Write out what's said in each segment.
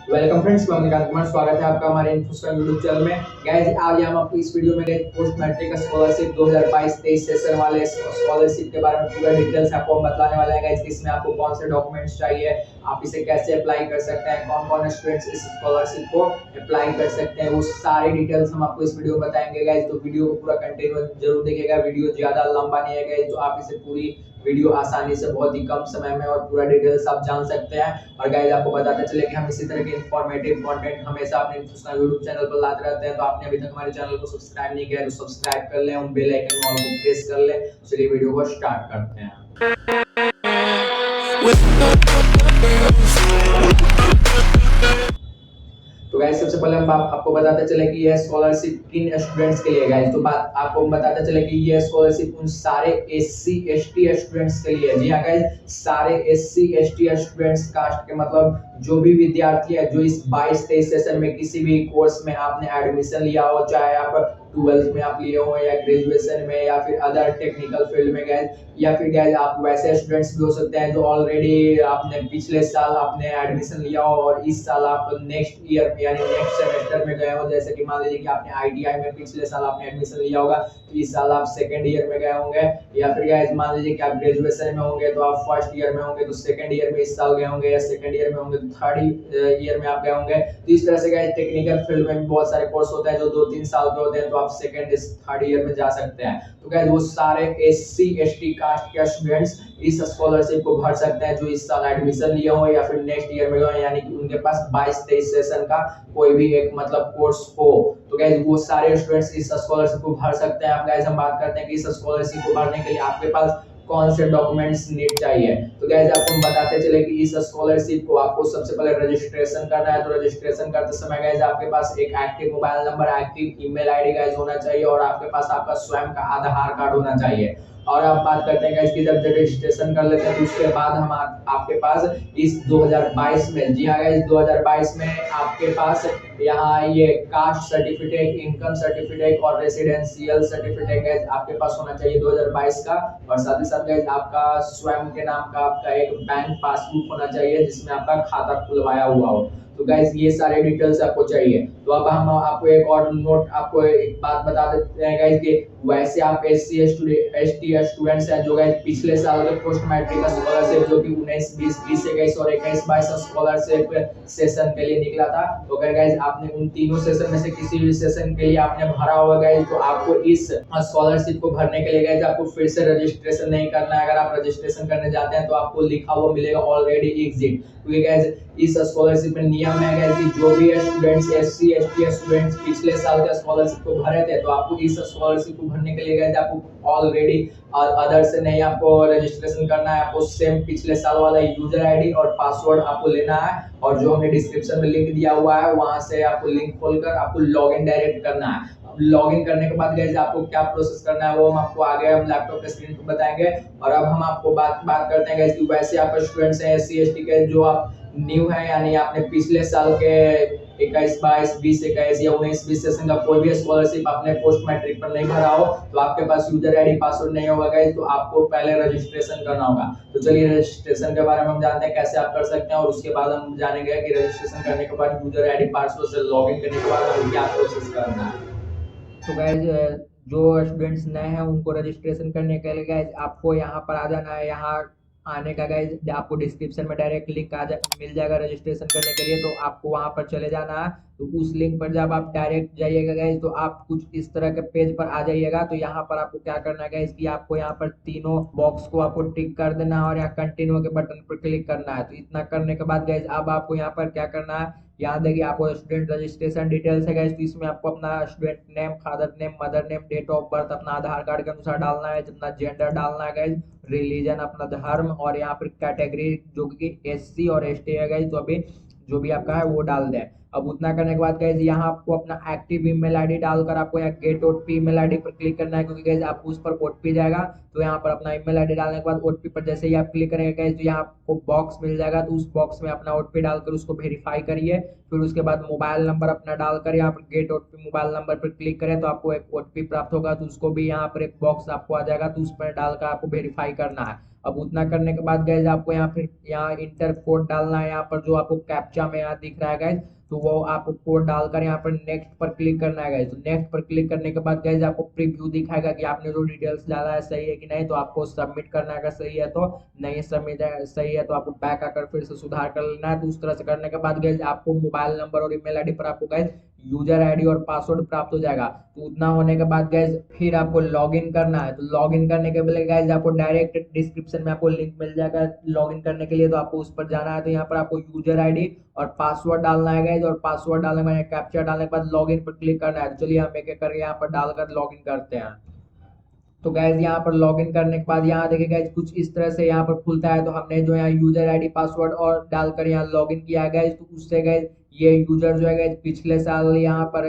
Welcome friends, मैं मणिकांत कुमार। स्वागत है आपका हमारे इन्फोस्टॉक यूट्यूब चैनल में। गाइस, आज हम आपको इस वीडियो में पोस्ट मैट्रिक स्कॉलरशिप 2022-23 सेशन वाले स्कॉलरशिप के बारे में पूरा डिटेल्स आपको हम बताने वाले हैं। गाइस, इसमें आपको कौन से डॉक्यूमेंट्स चाहिए, आप इसे कैसे अप्लाई कर सकते हैं, कौन कौन स्टूडेंट्स इस स्कॉलरशिप को अप्लाई कर सकते हैं, वो सारी डिटेल्स हम आपको इस वीडियो में बताएंगे। गाइस, तो वीडियो को पूरा कंटिन्यू जरूर देखिएगा। वीडियो ज्यादा लंबा नहीं है गाइस, तो आप इसे पूरी वीडियो आसानी से बहुत ही कम समय में और पूरा डिटेल्स आप जान सकते हैं। और गाइस, आपको बताते चले कि हम इसी तरह के इंफॉर्मेटिव कंटेंट हमेशा अपने इन्फोस्टॉक यूट्यूब चैनल पर लाते रहते हैं। तो आपने अभी तक हमारे चैनल को सब्सक्राइब नहीं किया है तो सब्सक्राइब कर लें और बेल आइकन ऑल को प्रेस कर लें। चलिए वीडियो को स्टार्ट करते हैं। तो गाइस, सबसे पहले हम आपको बताते चले कि यह स्कॉलरशिप किन स्टूडेंट्स के लिए। गाइस, तो बात आपको हम बताते चले कि यह स्कॉलरशिप उन सारे एससी एसटी स्टूडेंट्स के लिए है। जी हाँ गाइस, सारे एससी एसटी स्टूडेंट्स कास्ट के मतलब जो भी विद्यार्थी है जो इस 22-23 सेशन में किसी भी कोर्स में आपने एडमिशन लिया हो, चाहे आप 12th में आप लिए हो या ग्रेजुएशन में या फिर अदर टेक्निकल फील्ड में गए, या फिर गए आप वैसे स्टूडेंट्स भी हो सकते हैं जो ऑलरेडी आपने पिछले साल आपने एडमिशन लिया हो और इस साल आप नेक्स्ट ईयर यानी नेक्स्ट सेमेस्टर में गए हो। जैसे कि मान लीजिए कि आपने आईटीआई में पिछले साल आपने एडमिशन लिया होगा, तो इस साल आप सेकेंड ईयर में गए होंगे। या फिर गए मान लीजिए कि आप ग्रेजुएशन में होंगे तो आप फर्स्ट ईयर में होंगे, तो सेकेंड ईयर में इस साल गए होंगे, या सेकेंड ईयर में होंगे तो थर्ड ईयर में आप गए होंगे। तो इस तरह से गए टेक्निकल फील्ड में भी बहुत सारे कोर्स होते हैं जो 2-3 साल के होते हैं, तो आप सेकेंड थर्ड ईयर में जा सकते हैं। तो गाइस, वो सारे एससी एसटी कास्ट के स्टूडेंट्स इस स्कॉलरशिप को भर सकते हैं जो इस साल एडमिशन लिए हो या फिर नेक्स्ट ईयर में हो, यानी कि उनके पास 22-23 सेशन का कोई भी एक मतलब कोर्स हो। तो गाइस, वो सारे स्टूडेंट्स इस स्कॉलरशिप को भर सकते हैं। अब गाइस, हम बात करते हैं कि इस स्कॉलरशिप को भरने के लिए आपके पास कौन से डॉक्यूमेंट्स नीड चाहिए। तो गाइस, आपको हम बताते चले कि इस स्कॉलरशिप को आपको सबसे पहले रजिस्ट्रेशन करना है। तो रजिस्ट्रेशन करते समय गाइस, आपके पास एक active mobile number, active email ID guys होना चाहिए और आपके पास आपका स्वयं का आधार कार्ड होना चाहिए। और आप बात करते हैं गाइस कि जब रजिस्ट्रेशन कर लेते हैं तो उसके बाद हम आपके पास इस 2022 में, जी हाँ गाइस, 2022 में आपके पास यहाँ ये कास्ट सर्टिफिकेट, इनकम सर्टिफिकेट और रेसिडेंशियल सर्टिफिकेट गाइस आपके पास होना चाहिए 2022 का। और साथ ही साथ गाइस, आपका स्वयं के नाम का आपका एक बैंक पासबुक होना चाहिए जिसमें आपका खाता खुलवाया हुआ हो। तो गाइस, ये सारे डिटेल्स आपको चाहिए। तो अब हम आपको एक और नोट, आपको एक बात बता देते हैं गाइस कि वैसे आप एससी एसटी स्टूडेंट्स हैं जो गाइस पिछले साल के पोस्ट मैट्रिक स्कॉलरशिप जो कि 19-20 21 और 21-22 स्कॉलरशिप सेशन के लिए निकला था, तो अगर गाइस आपने उन तीनों सेशन में से किसी भी सेशन के लिए आपने भरा होगा गाइस, तो आपको इस स्कॉलरशिप को भरने के लिए गाइस आपको फिर से रजिस्ट्रेशन नहीं करना है। अगर आप रजिस्ट्रेशन करने जाते हैं तो आपको लिखा हुआ मिलेगा ऑलरेडी एग्जिट, क्योंकि गाइस इस स्कॉलरशिप में नियम है गाइस कि जो भी स्टूडेंट्स एससी एसटी स्टूडेंट्स पिछले साल के स्कॉलरशिप को भरे थे, तो आपको इस स्कॉलरशिप को भरने के लिए गाइस आपको ऑलरेडी और अदर से नहीं आपको रजिस्ट्रेशन करना है। आपको सेम पिछले साल वाला यूजर आईडी और पासवर्ड आपको लेना है, और जो हमने डिस्क्रिप्शन में लिंक दिया हुआ है वहां से आपको लिंक खोलकर आपको लॉगिन डायरेक्ट करना है। लॉगिन करने के बाद गाइस आपको क्या प्रोसेस करना है वो हम आपको आगे हम लैपटॉप के स्क्रीन पर बताएंगे। और अब हम आपको बात करते हैं गाइस कि वैसे आप स्टूडेंट्स हैं एससी एसटी के जो आप न्यू है, यानी आपने पिछले साल के 21-22 20-21 या 19-20 सेशन का कोई भी स्कॉलरशिप आपने पोस्ट मैट्रिक पर नहीं भरा हो, तो आपके पास यूजर आईडी पासवर्ड नहीं होगा गाइस, तो आपको पहले रजिस्ट्रेशन करना होगा। तो चलिए रजिस्ट्रेशन के बारे में हम जानते हैं कैसे आप कर सकते हैं, और उसके बाद हम जानेंगे कि रजिस्ट्रेशन करने के बाद यूजर आईडी पासवर्ड से लॉगिन करने के बाद हमें क्या प्रोसेस करना है। तो गाइज, जो स्टूडेंट्स नए हैं उनको रजिस्ट्रेशन करने के लिए गाइज आपको यहाँ पर आ जाना है। यहाँ आने का गाइज आपको डिस्क्रिप्शन में डायरेक्ट लिंक मिल जाएगा रजिस्ट्रेशन करने के लिए, तो आपको वहां पर चले जाना है। तो उस लिंक पर जब आप डायरेक्ट जाइएगा गाइज, तो आप कुछ इस तरह के पेज पर आ जाइएगा। तो यहाँ पर आपको क्या करना है गाइज कि आपको यहाँ पर तीनों बॉक्स को आपको टिक कर देना है और यहाँ कंटिन्यू के बटन पर क्लिक करना है। तो इतना करने के बाद गाइज अब आपको यहाँ पर क्या करना है, यहाँ देखिए आपको स्टूडेंट रजिस्ट्रेशन डिटेल्स है गाइस, तो इसमें आपको अपना student name, father name, mother name, date of birth अपना आधार कार्ड के अनुसार डालना है, अपना जेंडर डालना है गाइस, रिलीजन अपना धर्म, और यहाँ पर कैटेगरी जो कि एससी और एसटी है गाइस, तो अभी जो भी आपका है वो डाल दें। अब उतना करने के बाद गाइज यहाँ आपको अपना एक्टिव ईमेल आईडी डालकर आपको यहाँ गेट ओटीपी ईमेल आईडी पर क्लिक करना है, क्योंकि गाइज आपको उस पर ओटीपी जाएगा। तो यहाँ पर अपना ईमेल आईडी डालने के बाद ओटीपी पर जैसे ही आप क्लिक करेंगे गाइज तो यहाँ आपको बॉक्स मिल जाएगा, तो उस बॉक्स में अपना ओटीपी डालकर उसको वेरीफाई करिए। फिर उसके बाद मोबाइल नंबर अपना डालकर यहाँ पर गेट ओटीपी मोबाइल नंबर पर क्लिक करें तो आपको एक ओटीपी प्राप्त होगा, तो उसको भी यहाँ पर एक बॉक्स आपको आ जाएगा, तो उस पर डालकर आपको वेरीफाई करना है। अब उतना करने के बाद गाइज आपको यहाँ फिर यहाँ इंटर कोड डालना है, यहाँ पर जो आपको कैप्चा में यहाँ दिख रहा है गाइज, तो वो आपको कोड डालकर यहाँ पर नेक्स्ट पर क्लिक करना है गाइज। तो नेक्स्ट पर क्लिक करने के बाद गाइज आपको प्रीव्यू दिखाएगा कि आपने जो डिटेल्स डाला है सही है कि नहीं, तो आपको सबमिट करना है, अगर सही है तो, नहीं सबमिट सही है तो आपको बैक आकर फिर से सुधार कर लेना है। तो उस तरह से करने के बाद गाइज आपको मोबाइल नंबर और ईमेल आईडी पर आपको गाइज यूजर आईडी और पासवर्ड प्राप्त हो जाएगा। तो उतना होने के बाद गाइज फिर आपको लॉगिन करना है। तो लॉगिन करने के लिए गाइज आपको डायरेक्ट डिस्क्रिप्शन में आपको लिंक मिल जाएगा लॉगिन करने के लिए, तो आपको उस पर जाना है। तो यहाँ पर आपको यूजर आईडी और पासवर्ड डालना है गाइज, और पासवर्ड डालने के बाद कैप्चा डालने के बाद लॉगिन पर क्लिक करना है। तो चलिए हम एक एक करके यहाँ पर डालकर लॉगिन करते हैं। तो गैस यहाँ पर लॉगिन करने के बाद यहाँ देखिए गैस कुछ इस तरह से यहाँ पर खुलता है। तो हमने जो यहाँ यूजर आईडी पासवर्ड और डालकर यहाँ लॉगिन किया गैस, तो उससे गैस ये यूजर जो है गैस पिछले साल यहाँ पर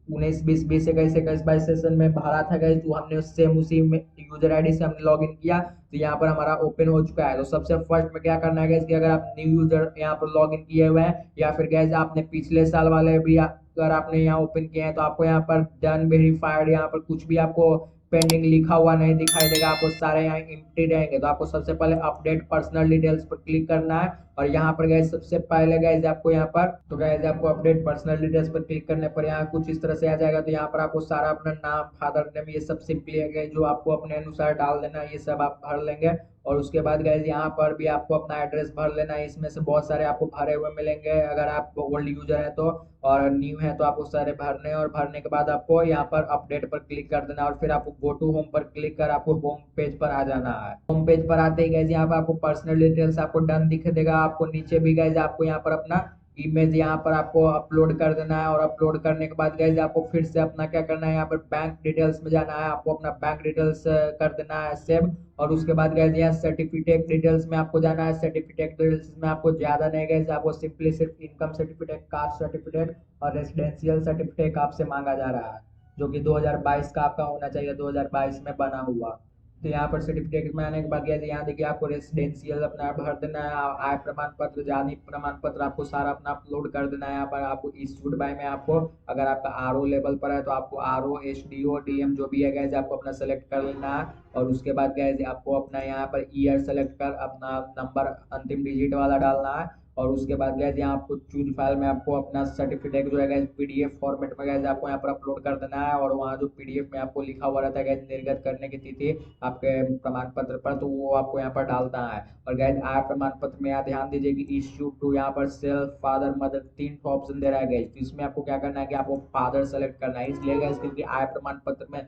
19-20-21 सेशन में भरा था गैस, तो हमने उससे उसी में यूजर आईडी से हमने लॉगिन किया, तो यहाँ पर हमारा ओपन हो चुका है। तो सबसे फर्स्ट में क्या करना है गैस कि अगर आप न्यू यूजर यहाँ पर लॉगिन किए हुए हैं या फिर गैस आपने पिछले साल वाले भी अगर आपने यहाँ ओपन किए हैं, तो आपको यहाँ पर डन वेरीफाइड यहाँ पर कुछ भी आपको पेंडिंग लिखा हुआ नहीं दिखाई देगा, आपको सारे यहाँ एम्प्टी रहेंगे। तो आपको सबसे पहले अपडेट पर्सनल डिटेल्स पर क्लिक करना है, और यहाँ पर गैस सबसे पहले गैस आपको यहाँ पर तो गैस आपको अपडेट पर्सनल डिटेल्स पर क्लिक करने पर यहाँ कुछ इस तरह से आ जाएगा। तो यहाँ पर आपको सारा अपना नाम, फादर नेम, ये सब सिंपली है जो आपको अपने अनुसार डाल देना, ये सब आप भर लेंगे। और उसके बाद गैस यहाँ पर भी आपको अपना एड्रेस भर लेना है। इसमें से बहुत सारे आपको भरे हुए मिलेंगे अगर आप ओल्ड यूजर है तो, और न्यू है तो आपको सारे भरने हैं। और भरने के बाद आपको यहाँ पर अपडेट पर क्लिक कर देना, और फिर आपको गो टू होम पर क्लिक कर आपको होम पेज पर आ जाना है। होम पेज पर आते ही गैस यहाँ पर आपको पर्सनल डिटेल्स आपको डन दिख देगा। आपको नीचे भी गैस आपको यहाँ पर अपना इमेज यहाँ पर आपको अपलोड कर देना है, और अपलोड करने के बाद गैस आपको फिर से अपना क्या करना है, यहाँ पर बैंक डिटेल्स में जाना है, आपको अपना बैंक डिटेल्स कर देना है सेव। और उसके बाद गैस यहाँ सर्टिफिकेट डिटेल्स में आपको जाना है। सर्टिफिकेट डिटेल्स में आपको ज्यादा नहीं गैस, आपको सिंपली सिर्फ इनकम सर्टिफिकेट, कास्ट सर्टिफिकेट और रेसिडेंशियल सर्टिफिकेट आपसे मांगा जा रहा है, जो कि 2022 का आपका होना चाहिए, 2022 में बना हुआ। तो यहाँ पर सर्टिफिकेट में आने के बाद यहाँ देखिए आपको रेसिडेंशियल अपना भर देना है, आय प्रमाण पत्र, जाति प्रमाण पत्र आपको सारा अपना अपलोड कर देना है। यहाँ पर आपको इशूड बाय में आपको अगर आपका आरओ लेवल पर है तो आपको आरओ, एसडीओ, डीएम जो भी है गैस आपको अपना सेलेक्ट कर लेना है। और उसके बाद गैस आपको अपना यहाँ पर ईयर सेलेक्ट कर अपना नंबर अंतिम डिजिट वाला डालना है। और उसके बाद गैस यहाँ आपको चूज फाइल में आपको अपना सर्टिफिकेट जो है गैस पीडीएफ फॉर्मेट में गैस आपको यहाँ पर अपलोड कर देना है। और वहाँ जो पीडीएफ में आपको लिखा हुआ रहता है गैस निर्गत करने की तिथि आपके प्रमाण पत्र पर, तो वो आपको यहाँ पर डालना है। और गैस आय प्रमाण पत्र में यहाँ ध्यान दीजिए कि इश्यू टू यहाँ पर सेल्फ, फादर, मदर 3 ऑप्शन दे रहा है गैस। तो इसमें आपको क्या करना है कि आपको फादर सेलेक्ट करना है, इसलिए गैस क्योंकि आय प्रमाण पत्र में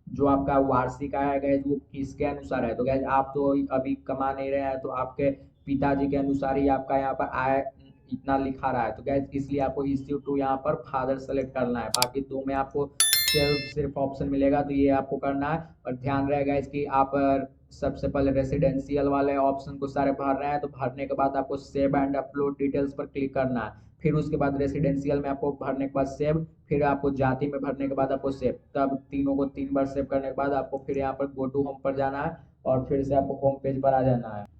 जो आपका वार्षिक आय है गैस वो किसके अनुसार है, तो गैस आप तो अभी कमा नहीं रहे हैं, तो आपके पिताजी के अनुसार ही आपका यहाँ पर आय इतना लिखा रहा है। तो गैस इसलिए आपको इश्यू टू यहाँ पर फादर सेलेक्ट करना है। बाकी दो में आपको सिर्फ ऑप्शन मिलेगा, तो ये आपको करना है। और ध्यान रहेगा इसकी आप सबसे पहले रेसिडेंशियल वाले ऑप्शन को सारे भर रहे हैं, तो भरने के बाद आपको सेव एंड अपलोड डिटेल्स पर क्लिक करना है। फिर उसके बाद रेसिडेंशियल में आपको भरने के बाद सेव, फिर आपको जाति में भरने के बाद आपको सेव, तब तीनों को 3 बार सेव करने के बाद आपको फिर यहाँ पर गो टू होम पर जाना है, और फिर से आपको होम पेज पर आ जाना है।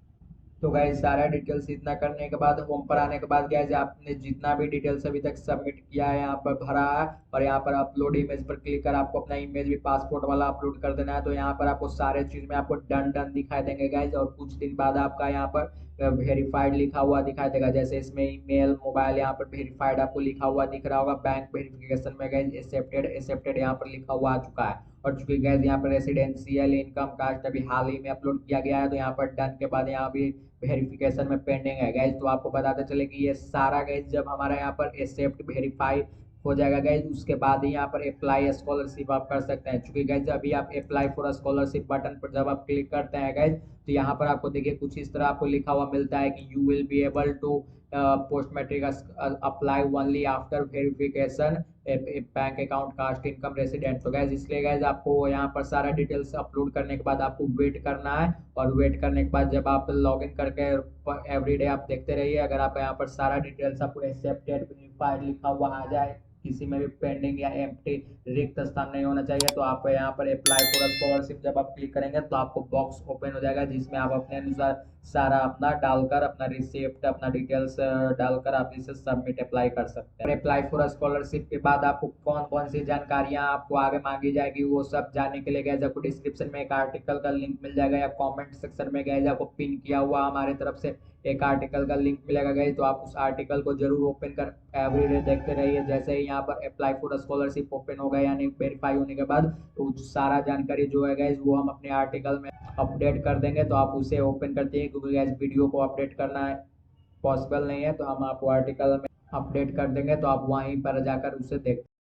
तो गाइस सारा डिटेल्स इतना करने के बाद होम पर आने के बाद गाइस आपने जितना भी डिटेल्स अभी तक सबमिट किया है यहाँ पर भरा है, और यहाँ पर अपलोड इमेज पर क्लिक कर आपको अपना इमेज भी पासपोर्ट वाला अपलोड कर देना है। तो यहाँ पर आपको सारे चीज में आपको डन डन दिखाई देंगे गाइस, और कुछ दिन बाद आपका यहाँ पर वेरीफाइड लिखा हुआ दिखाई देगा। जैसे इसमें ईमेल, मोबाइल यहाँ पर वेरीफाइड आपको लिखा हुआ दिख रहा होगा। बैंक वेरिफिकेशन में गाइस एक्सेप्टेड एक्सेप्टेड यहाँ पर लिखा हुआ आ चुका है। और चूंकि गैस यहाँ पर रेसिडेंशियल, इनकम, कास्ट अभी हाल ही में अपलोड किया गया है, तो यहाँ पर डन के बाद यहाँ भी वेरिफिकेशन में पेंडिंग है गैस। तो आपको बताते चले कि ये सारा गैस जब हमारा यहाँ पर एक्सेप्ट वेरीफाई हो जाएगा गैस, उसके बाद ही यहाँ पर अप्लाई स्कॉलरशिप आप कर सकते हैं। चूंकि गैस अभी आप अप्लाई फॉर स्कॉलरशिप बटन पर जब आप क्लिक करते हैं गैस, तो यहाँ पर आपको देखिए कुछ इस तरह आपको लिखा हुआ मिलता है कि you will be able to post matric apply only after verification bank account, caste, income, resident. तो गैस इसलिए गैस आपको यहाँ पर सारा डिटेल्स अपलोड करने के बाद आपको वेट करना है, और वेट करने के बाद जब आप लॉगिन करके एवरीडे आप देखते रहिए, अगर आप यहाँ पर सारा डिटेल्स आपको एक्सेप्टेड वेरीफाइड लिखा हुआ आ जाए, किसी में भी पेंडिंग या एम्प्टी रिक्त स्थान नहीं होना चाहिए, तो आप यहाँ पर अप्लाई फॉर स्कॉलरशिप जब आप क्लिक करेंगे तो आपको बॉक्स ओपन हो जाएगा, जिसमें आप अपने अनुसार सारा अपना डालकर, अपना रिसिप्ट, अपना डिटेल्स डालकर आप इसे सबमिट अप्लाई कर सकते हैं। अप्लाई फॉर स्कॉलरशिप के बाद आपको कौन कौन सी जानकारियां आपको आगे मांगी जाएगी, वो सब जानने के लिए गए आपको डिस्क्रिप्शन में एक आर्टिकल का लिंक मिल जाएगा, या कमेंट सेक्शन में गए आपको पिन किया हुआ हमारे तरफ से एक आर्टिकल का लिंक मिलेगा गए, तो आप उस आर्टिकल को जरूर ओपन कर एवरीडे देखते रहिए। जैसे ही यहाँ पर अप्लाई फॉर स्कॉलरशिप ओपन होगा यानी वेरीफाई होने के बाद, तो सारा जानकारी जो है गैस वो हम अपने आर्टिकल में अपडेट कर देंगे, तो आप उसे ओपन करते हैं, क्योंकि गैस वीडियो को अपडेट करना है पॉसिबल नहीं है, तो हम आपको आर्टिकल में अपडेट कर देंगे, तो आप वहीं पर जाकर उसे देख